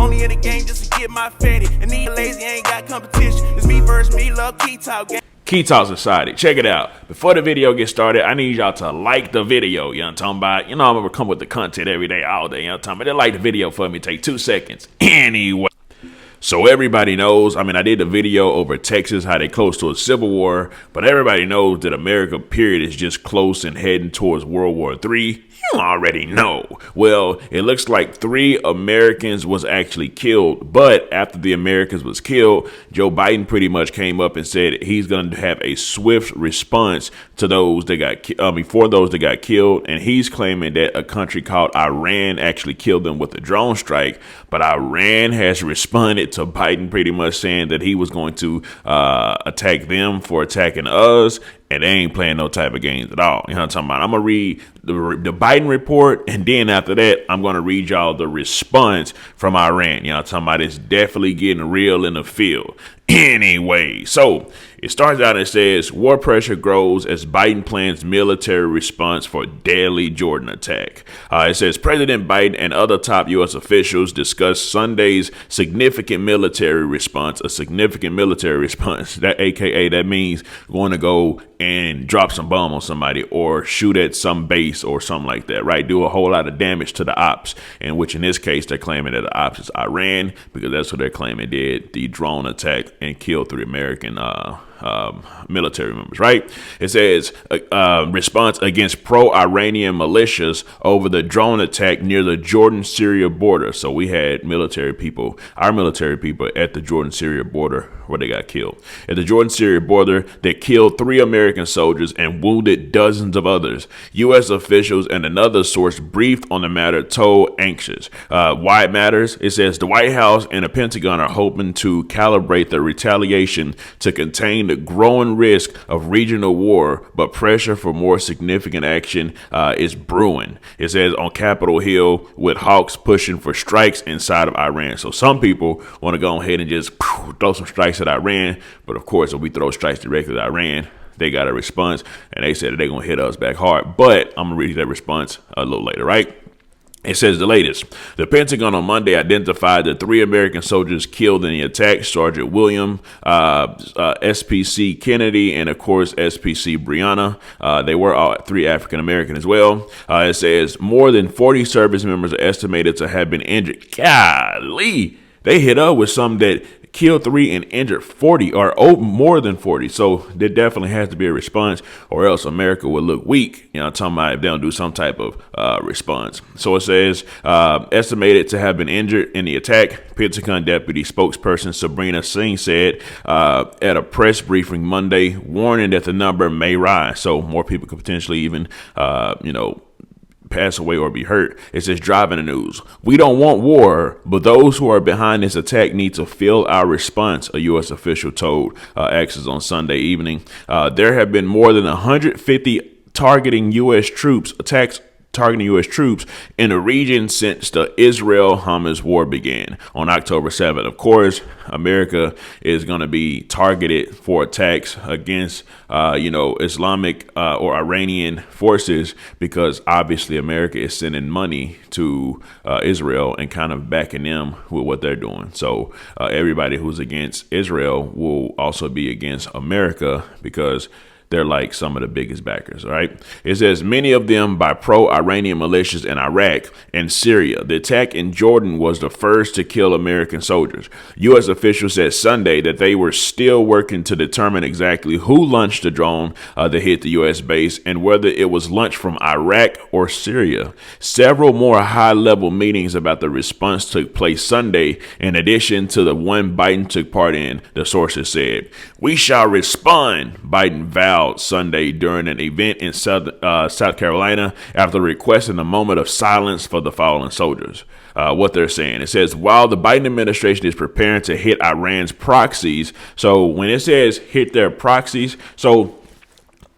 Only in the game just to get my fatty. And these lazy ain't got competition. It's me versus me, love Key Talk game. Key Talk Society, check it out. Before the video gets started, I need y'all to like the video. You know what I'm talking about? You know I'm gonna come with the content every day, all day. You know what I'm talking about? They like the video for me. Take 2 seconds. Anyway. So everybody knows, I did the video over Texas, how they close to a civil war, but everybody knows that America, period, is just close and heading towards World War III. You already know. Well, it looks like 3 Americans was actually killed, but after the Americans was killed, Joe Biden pretty much came up and said he's going to have a swift response to those that got for those that got killed, and he's claiming that a country called Iran actually killed them with a drone strike, but Iran has responded to Biden pretty much saying that he was going to attack them for attacking us. And they ain't playing no type of games at all. You know what I'm talking about? I'm going to read the Biden report. And then after that, I'm going to read y'all the response from Iran. You know what I'm talking about? It's definitely getting real in the field. Anyway, so it starts out and says, war pressure grows as Biden plans military response for deadly Jordan attack. It says President Biden and other top U.S. officials discussed Sunday's significant military response, that AKA that means going to go and drop some bomb on somebody or shoot at some base or something like that, right? Do a whole lot of damage to the ops, in which in this case, they're claiming that the ops is Iran because that's what they're claiming did the drone attack and killed 3 American military members, right? It says response against pro-Iranian militias over the drone attack near the Jordan-Syria border. So we had our military people at the Jordan-Syria border where they got killed. At the Jordan-Syria border, they killed 3 American soldiers and wounded dozens of others. U.S. officials and another source briefed on the matter told anxious. Why it matters? It says the White House and the Pentagon are hoping to calibrate the retaliation to contain the growing risk of regional war, but pressure for more significant action is brewing. It says on Capitol Hill with hawks pushing for strikes inside of Iran. So some people want to go ahead and just throw some strikes at Iran. But of course, if we throw strikes directly at Iran, they got a response and they said that they're going to hit us back hard. But I'm going to read you that response a little later, right? It says the latest. The Pentagon on Monday identified the 3 American soldiers killed in the attack, Sergeant William, SPC Kennedy, and of course, SPC Brianna. They were all 3 African American as well. It says more than 40 service members are estimated to have been injured. Golly, they hit up with some that killed 3 and injured 40 or more than 40. So there definitely has to be a response or else America would look weak. You know, I'm talking about if they don't do some type of response. So it says estimated to have been injured in the attack. Pentagon deputy spokesperson Sabrina Singh said at a press briefing Monday, warning that the number may rise. So more people could potentially even, pass away or be hurt. It says driving the news. We don't want war, but those who are behind this attack need to feel our response, a U.S. official told Axios on Sunday evening. There have been more than 150 attacks targeting U.S. troops in the region since the Israel-Hamas war began on October 7th. Of course, America is going to be targeted for attacks against, Islamic or Iranian forces because obviously America is sending money to Israel and kind of backing them with what they're doing. So everybody who's against Israel will also be against America because they're like some of the biggest backers, right? It says many of them by pro-Iranian militias in Iraq and Syria. The attack in Jordan was the first to kill American soldiers. U.S. officials said Sunday that they were still working to determine exactly who launched the drone that hit the U.S. base and whether it was launched from Iraq or Syria. Several more high-level meetings about the response took place Sunday, in addition to the one Biden took part in, the sources said. We shall respond, Biden vowed Sunday during an event in South Carolina after requesting a moment of silence for the fallen soldiers. What they're saying, it says, while the Biden administration is preparing to hit Iran's proxies. So when it says hit their proxies, so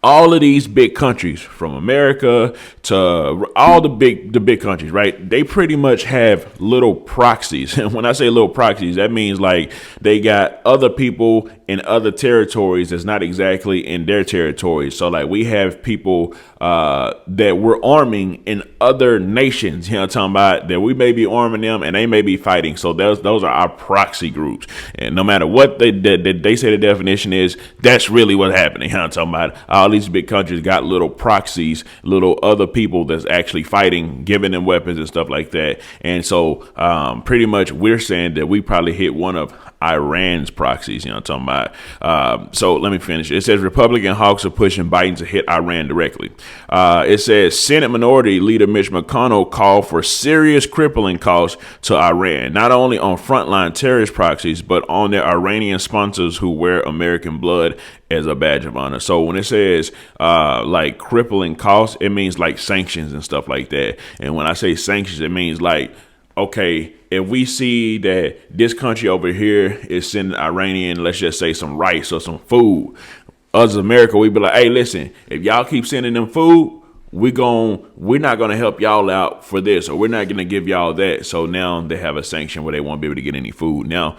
all of these big countries, from America to all the big countries, right? They pretty much have little proxies. And when I say little proxies, that means like they got other people in other territories that's not exactly in their territories. So like we have people that we're arming in other nations, you know what I'm talking about, that we may be arming them and they may be fighting. So those are our proxy groups. And no matter what they say the definition is, that's really what's happening. You know what I'm talking about? All these big countries got little proxies, little other people that's actually fighting, giving them weapons and stuff like that. And so pretty much we're saying that we probably hit one of Iran's proxies, you know what I'm talking about. So let me finish. It says Republican hawks are pushing Biden to hit Iran directly. It says Senate Minority Leader Mitch McConnell called for serious crippling costs to Iran, not only on frontline terrorist proxies, but on their Iranian sponsors who wear American blood as a badge of honor. So when it says like crippling costs, it means like sanctions and stuff like that. And when I say sanctions, it means like, okay, if we see that this country over here is sending Iranian, let's just say some rice or some food, us as America, we be like, hey, listen, if y'all keep sending them food, we're not gonna help y'all out for this, or we're not gonna give y'all that. So now they have a sanction where they won't be able to get any food. Now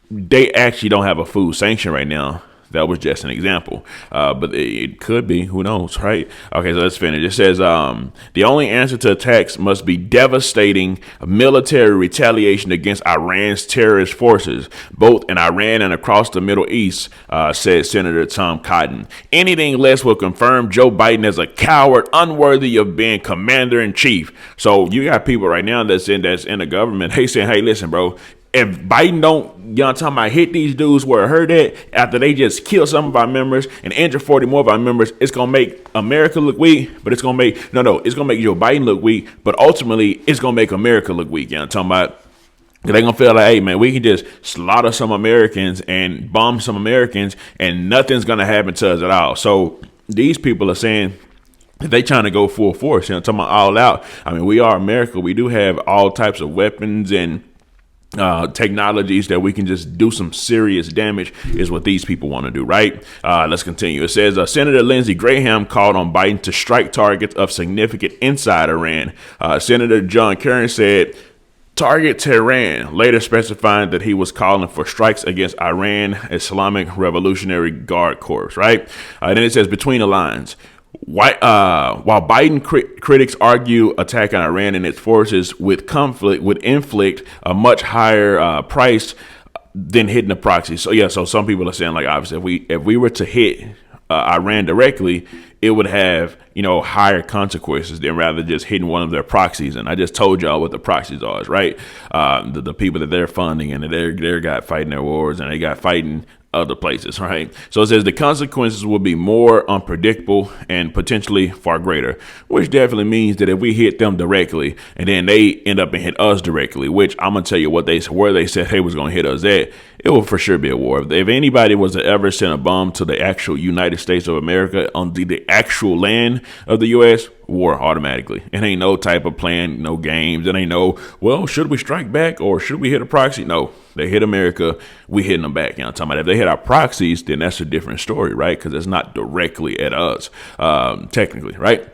they actually don't have a food sanction right now. That was just an example, but it could be. Who knows, right? Okay, so let's finish. It says the only answer to attacks must be devastating military retaliation against Iran's terrorist forces, both in Iran and across the Middle East, said Senator Tom Cotton. Anything less will confirm Joe Biden as a coward, unworthy of being commander in chief. So you got people right now that's in the government. They saying, hey, listen, bro. If Biden don't, you know what I'm talking about, hit these dudes where it hurt at after they just kill some of our members and injure 40 more of our members, it's going to make America look weak, but it's going to make, it's going to make Joe Biden look weak, but ultimately it's going to make America look weak. You know what I'm talking about? They're going to feel like, hey, man, we can just slaughter some Americans and bomb some Americans and nothing's going to happen to us at all. So these people are saying, they trying to go full force, you know, talking about all out. I mean, we are America. We do have all types of weapons and technologies that we can just do some serious damage is what these people want to do, right? Let's continue. It says Senator Lindsey Graham called on Biden to strike targets of significant inside Iran. Senator John Kerry said target Tehran, later specifying that he was calling for strikes against Iran Islamic Revolutionary Guard Corps, right? Then it says between the lines. While Biden critics argue attacking Iran and its forces with conflict would inflict a much higher price than hitting the proxy. So yeah, so some people are saying like obviously if we were to hit Iran directly, it would have higher consequences than rather just hitting one of their proxies. And I just told y'all what the proxies are, right? The people that they're funding and that they're got fighting their wars and they got fighting other places, right? So it says the consequences will be more unpredictable and potentially far greater, which definitely means that if we hit them directly and then they end up and hit us directly, which I'm gonna tell you where they said they was gonna hit us at, it will for sure be a war. If anybody was to ever send a bomb to the actual United States of America on the actual land of the U.S., war automatically. It ain't no type of plan, no games. It ain't no, well, should we strike back or should we hit a proxy? No, they hit America, we hitting them back. You know what I'm talking about? If they hit our proxies, then that's a different story, right? Because it's not directly at us, technically, right?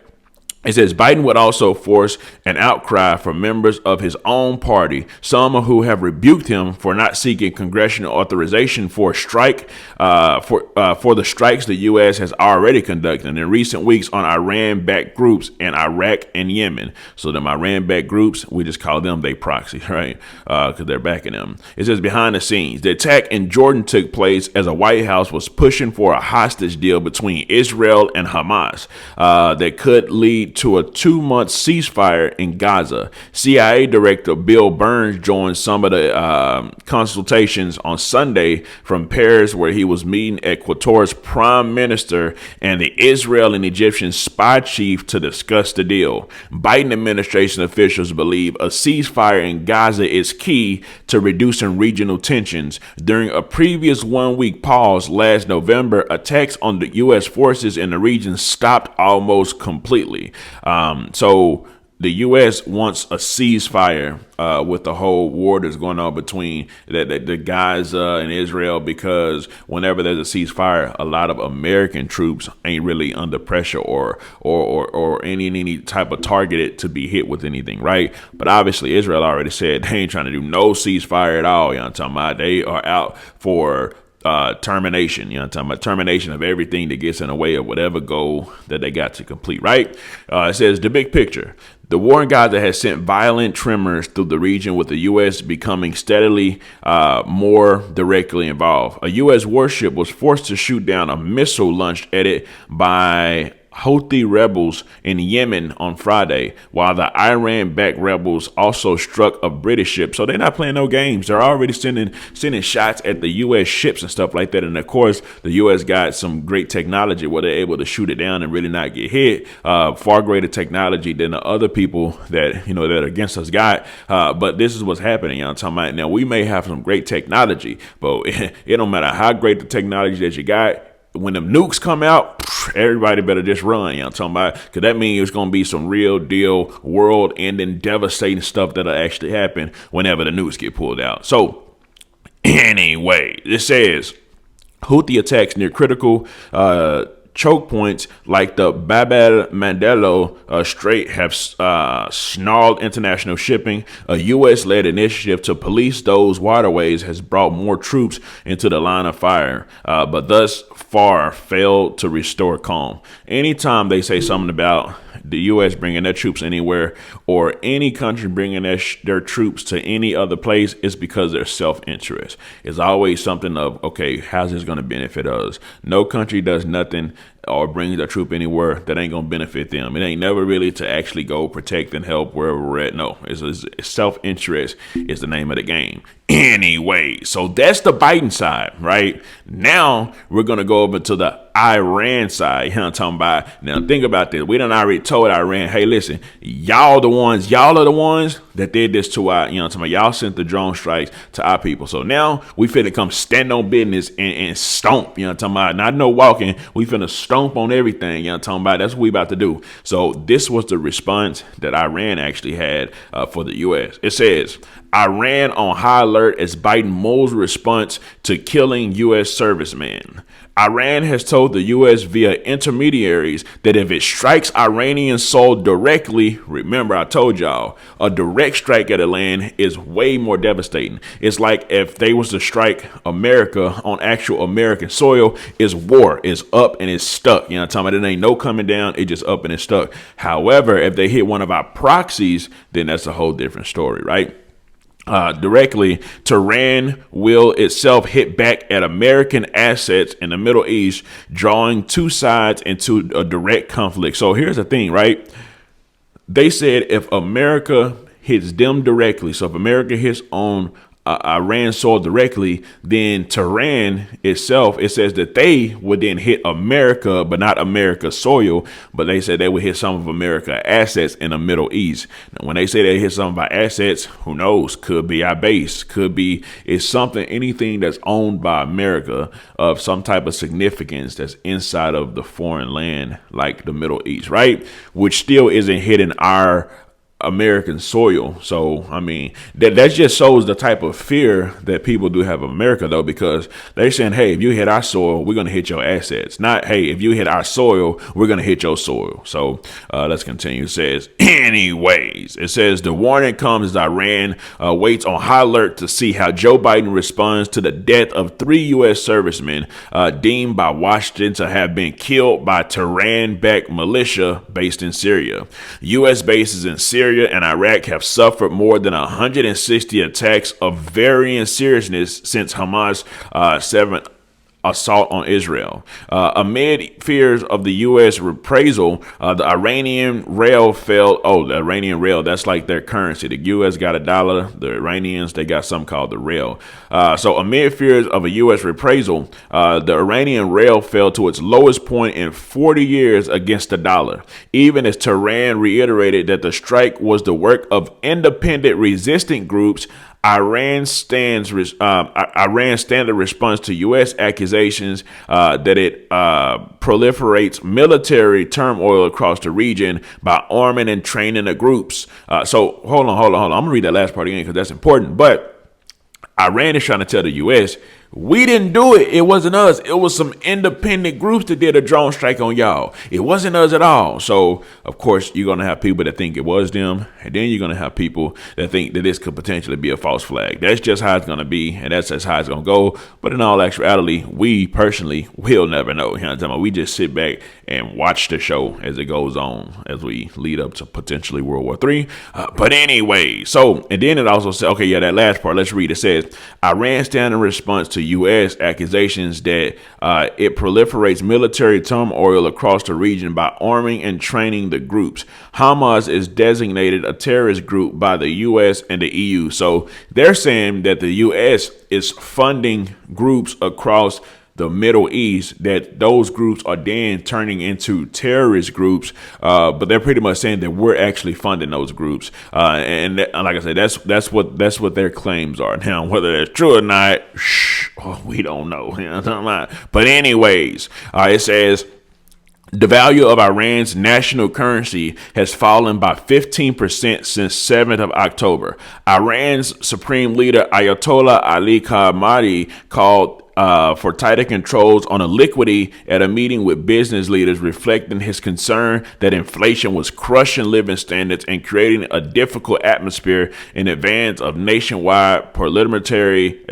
It says Biden would also force an outcry from members of his own party, some who have rebuked him for not seeking congressional authorization for a strike, for the strikes the U.S. has already conducted in recent weeks on Iran-backed groups in Iraq and Yemen. So them Iran-backed groups, we just call them they proxy, right? Because they're backing them. It says behind the scenes, the attack in Jordan took place as the White House was pushing for a hostage deal between Israel and Hamas that could lead to a 2-month ceasefire in Gaza. CIA Director Bill Burns joined some of the consultations on Sunday from Paris, where he was meeting at Qatar's prime minister and the Israel and Egyptian spy chief to discuss the deal. Biden administration officials believe a ceasefire in Gaza is key to reducing regional tensions. During a previous 1-week pause last November, attacks on the U.S. forces in the region stopped almost completely. So the U.S. wants a ceasefire with the whole war that's going on between the Gaza and Israel, because whenever there's a ceasefire, a lot of American troops ain't really under pressure or any type of targeted to be hit with anything, right? But obviously Israel already said they ain't trying to do no ceasefire at all. You know what I'm talking about? They are out for termination. You know what I'm talking about? Termination of everything that gets in the way of whatever goal that they got to complete, right? It says the big picture. The war in Gaza has sent violent tremors through the region, with the U.S. becoming steadily more directly involved. A U.S. warship was forced to shoot down a missile launched at it by Houthi rebels in Yemen on Friday, while the Iran-backed rebels also struck a British ship. So they're not playing no games. They're already sending shots at the U.S. ships and stuff like that. And of course, the U.S. got some great technology where they're able to shoot it down and really not get hit. Far greater technology than the other people that that are against us got. But this is what's happening. You know what I'm talking about? Now, we may have some great technology, but it don't matter how great the technology that you got. When them nukes come out, everybody better just run. You know what I'm talking about? Because that means it's going to be some real deal world ending devastating stuff that'll actually happen whenever the nukes get pulled out. So anyway, it says Houthi attacks near critical choke points like the Bab el-Mandeb Strait have snarled international shipping. A U.S.-led initiative to police those waterways has brought more troops into the line of fire, but thus far failed to restore calm. Anytime they say something about the U.S. bringing their troops anywhere, or any country bringing their troops to any other place, it's because they're self-interest. It's always something of, okay, how's this going to benefit us? No country does nothing or brings a troop anywhere that ain't going to benefit them. It ain't never really to actually go protect and help wherever we're at. No, it's self-interest is the name of the game. Anyway, so that's the Biden side, right? Now we're going to go over to the Iran side. You know what I'm talking about? Now think about this. We done already told Iran, hey, listen, y'all are the ones that did this to our, you know what I'm talking about? Y'all sent the drone strikes to our people. So now we finna come stand on business and stomp, you know what I'm talking about? Not no walking. We finna stomp on everything, you know what I'm talking about? That's what we about to do. So this was the response that Iran actually had for the U.S. It says, Iran on high alert as Biden mulls response to killing U.S. servicemen. Iran has told the U.S. via intermediaries that if it strikes Iranian soil directly, remember I told y'all, a direct strike at a land is way more devastating. It's like if they was to strike America on actual American soil, it's war, it's up and it's stuck. You know what I'm talking about? It ain't no coming down, it just up and it's stuck. However, if they hit one of our proxies, then that's a whole different story, right? Directly, Tehran will itself hit back at American assets in the Middle East, drawing two sides into a direct conflict. So here's the thing, right? They said if America hits them directly, so if America hits on Iran soil directly, then Tehran itself, it says that they would then hit America, but not America's soil, but they said they would hit some of America's assets in the Middle East. Now, when they say they hit some of our assets, who knows? Could be our base, could be it's something, anything that's owned by America of some type of significance that's inside of the foreign land, like the Middle East, right? Which still isn't hitting our American soil. So, I mean, that just shows the type of fear that people do have of America, though, because they're saying, hey, if you hit our soil, we're going to hit your assets. Not, hey, if you hit our soil, we're going to hit your soil. So let's continue. It says, anyways, it says the warning comes as Iran waits on high alert to see how Joe Biden responds to the death of 3 U.S. servicemen deemed by Washington to have been killed by Tehran-backed militia based in Syria. U.S. bases in Syria and Iraq have suffered more than 160 attacks of varying seriousness since Hamas' 7th assault on Israel. Amid fears of the U.S. reprisal, the Iranian rail fell. Oh, the Iranian rail, that's like their currency. The U.S. got $1. The Iranians, they got something called the rail. So amid fears of a U.S. reprisal, the Iranian rail fell to its lowest point in 40 years against the dollar, even as Tehran reiterated that the strike was the work of independent resistant groups. Iran's standard response to U.S. accusations that it proliferates military turmoil across the region by arming and training the groups. So hold on. I'm gonna read that last part again because that's important. But Iran is trying to tell the U.S. we didn't do it. It wasn't us. It was some independent groups that did a drone strike on y'all. It wasn't us at all. So, of course, you're going to have people that think it was them. And then you're going to have people that think that this could potentially be a false flag. That's just how it's going to be. And that's just how it's going to go. But in all actuality, we personally will never know. You know what I'm talking about? We just sit back and watch the show as it goes on, as we lead up to potentially World War III. But anyway, so, and then it also said, okay, yeah, that last part, let's read. It says, Iran standing response to U.S. accusations that it proliferates military turmoil across the region by arming and training the groups. Hamas is designated a terrorist group by the U.S. and the EU. So they're saying that the U.S. is funding groups across the Middle East, that those groups are then turning into terrorist groups, but they're pretty much saying that we're actually funding those groups, and like I said, that's what their claims are. Now, whether that's true or not, we don't know. You know what I'm talking about? But anyways, it says, the value of Iran's national currency has fallen by 15% since 7th of October. Iran's supreme leader, Ayatollah Ali Khamenei, called for tighter controls on liquidity at a meeting with business leaders, reflecting his concern that inflation was crushing living standards and creating a difficult atmosphere in advance of nationwide parliamentary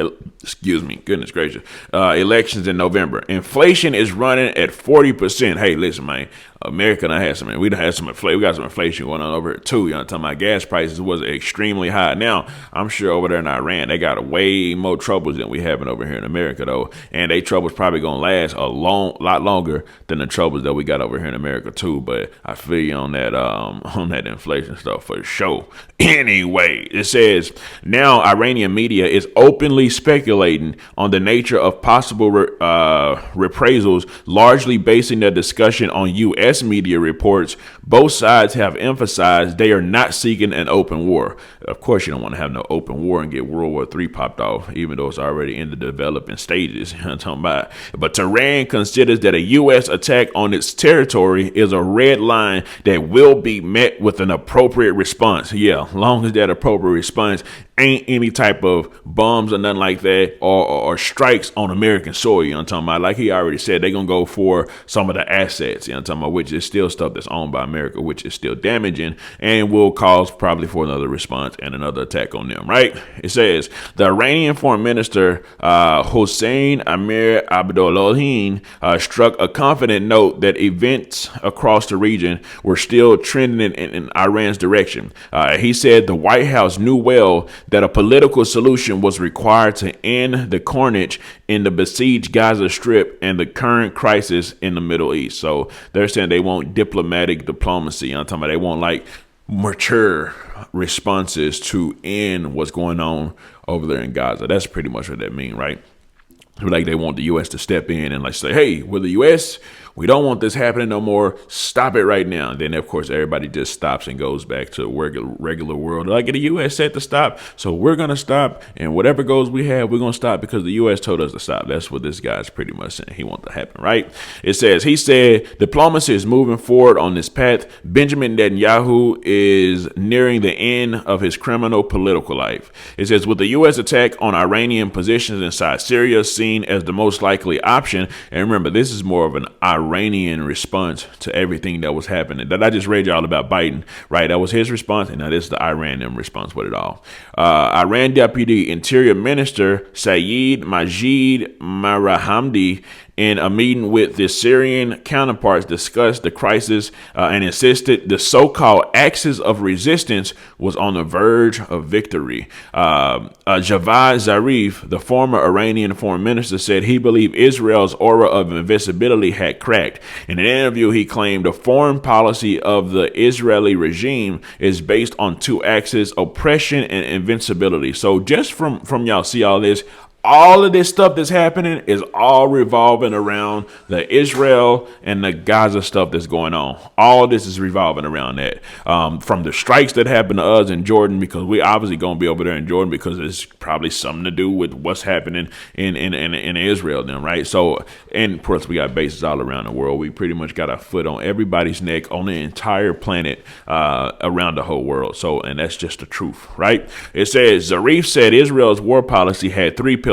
elections in November. Inflation is running at 40%. Hey, listen, man. America done had some, we done had some inflation. We got some inflation going on over here too. You know what I'm talking about? Gas prices was extremely high. Now, I'm sure over there in Iran, they got way more troubles than we having over here in America though. And they troubles probably gonna last a lot longer than the troubles that we got over here in America too. But I feel you on that inflation stuff for sure. Anyway, it says now Iranian media is openly speculating on the nature of possible reprisals, largely basing their discussion on U.S. media reports. Both sides have emphasized they are not seeking an open war. Of course, you don't want to have no open war and get World War III popped off, even though it's already in the developing stages. You know what I'm talking about? But Tehran considers that a U.S. attack on its territory is a red line that will be met with an appropriate response. Yeah, long as that appropriate response ain't any type of bombs or nothing like that, or strikes on American soil. You know what I'm talking about? Like he already said, they're going to go for some of the assets, you know what I'm talking about, which is still stuff that's owned by America, which is still damaging and will cause probably for another response and another attack on them, right? It says the Iranian foreign minister, Hossein Amir Abdullahian, struck a confident note that events across the region were still trending in Iran's direction. He said the White House knew well that a political solution was required to end the carnage in the besieged Gaza Strip and the current crisis in the Middle East. So they're saying they want diplomatic diplomacy. I'm talking about they want like mature responses to end what's going on over there in Gaza. That's pretty much what that means, right? Like they want the U.S. to step in and like say, hey, we're the U.S., we don't want this happening no more. Stop it right now. And then, of course, everybody just stops and goes back to the regular world. Like the U.S. said to stop, so we're going to stop. And whatever goals we have, we're going to stop because the U.S. told us to stop. That's what this guy's pretty much saying he wants to happen, right? It says, he said, diplomacy is moving forward on this path. Benjamin Netanyahu is nearing the end of his criminal political life. It says, with the U.S. attack on Iranian positions inside Syria seen as the most likely option. And remember, this is more of an Iranian response to everything that was happening that I just read y'all about Biden, right? That was his response, and now this is the Iranian response with it all. Iran Deputy Interior Minister Saeed Majid Marahamdi, in a meeting with the Syrian counterparts, discussed the crisis and insisted the so-called axis of resistance was on the verge of victory. Javad Zarif, the former Iranian foreign minister, said he believed Israel's aura of invincibility had cracked. In an interview, he claimed the foreign policy of the Israeli regime is based on two axes, oppression and invincibility. So just from y'all see all this, All of this stuff that's happening is all revolving around the Israel and the Gaza stuff that's going on. All this is revolving around that. From the strikes that happened to us in Jordan, because we obviously going to be over there in Jordan because it's probably something to do with what's happening in Israel then, right? So, and of course, we got bases all around the world. We pretty much got our foot on everybody's neck on the entire planet, around the whole world. So, and that's just the truth, right? It says, Zarif said Israel's war policy had three pillars.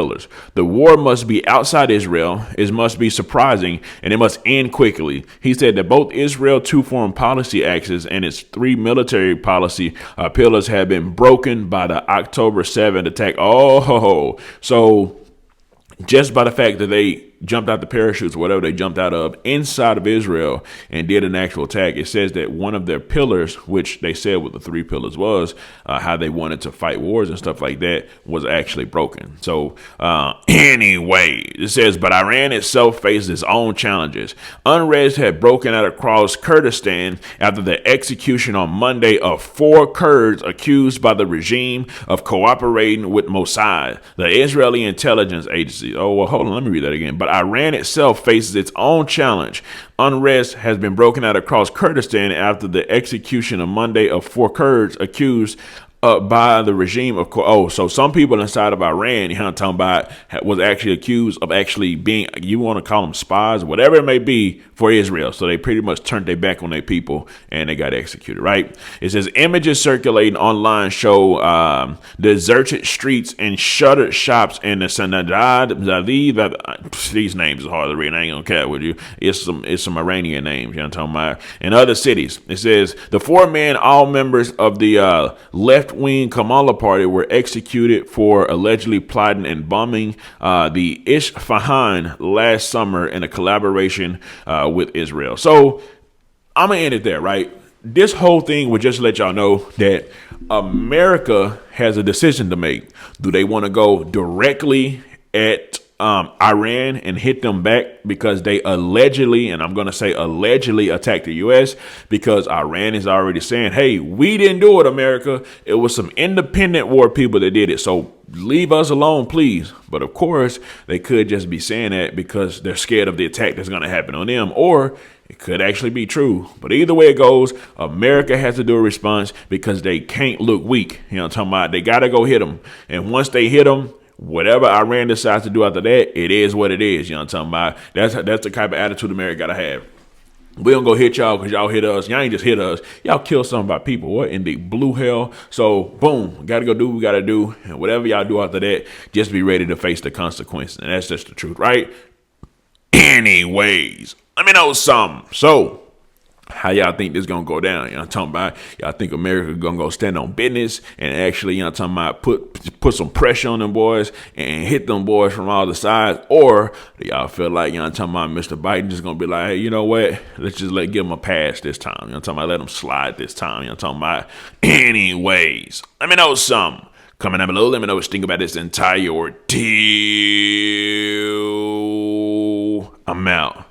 The war must be outside Israel, it must be surprising, and it must end quickly. He said that both Israel's two foreign policy axes and its three military policy pillars have been broken by the October 7th attack. Oh, so just by the fact that they jumped out the parachutes, whatever they jumped out of, inside of Israel and did an actual attack. It says that one of their pillars, which they said what the three pillars was, how they wanted to fight wars and stuff like that, was actually broken. So anyway, it says, but Iran itself faces its own challenges. Unrest had broken out across Kurdistan after the execution on Monday of 4 Kurds accused by the regime of cooperating with Mossad, the Israeli intelligence agency. Oh, well, hold on, let me read that again. But Iran itself faces its own challenge. Unrest has been broken out across Kurdistan after the execution on Monday of 4 Kurds accused by the regime of so some people inside of Iran, I'm talking about, was actually accused of actually being, you want to call them spies, whatever it may be, for Israel. So they pretty much turned their back on their people and they got executed, right? It says images circulating online show deserted streets and shuttered shops in the Sanadad. These names are hard to read. I ain't gonna care with you. It's some Iranian names, you know what I'm talking about. In other cities, it says the 4 men, all members of the left-wing Kamala party, were executed for allegedly plotting and bombing the Isfahan last summer in a collaboration with Israel. So I'm gonna end it there, right? This whole thing would just let y'all know that America has a decision to make. Do they want to go directly at Iran and hit them back because they allegedly, and I'm going to say allegedly, attacked the U.S. because Iran is already saying, hey, we didn't do it, America. It was some independent war people that did it. So leave us alone, please. But of course, they could just be saying that because they're scared of the attack that's going to happen on them, or it could actually be true. But either way it goes, America has to do a response because they can't look weak. You know what I'm talking about? They got to go hit them. And once they hit them, whatever Iran decides to do after that, it is what it is. You know what I'm talking about? That's the type of attitude America got to have. We don't go hit y'all because y'all hit us. Y'all ain't just hit us. Y'all kill some of our people. What in the blue hell? So, boom, got to go do what we got to do. And whatever y'all do after that, just be ready to face the consequences. And that's just the truth, right? Anyways, let me know something. So, how y'all think this gonna go down? You know what I'm talking about? Y'all think America gonna go stand on business and actually, you know what I'm talking about, put some pressure on them boys and hit them boys from all the sides? Or do y'all feel like, you know what I'm talking about, Mr. Biden just gonna be like, hey, you know what? Let's just give him a pass this time. You know what I'm talking about? Let him slide this time. You know what I'm talking about? Anyways, let me know something. Comment down below. Let me know what you think about this entire ordeal. I'm out.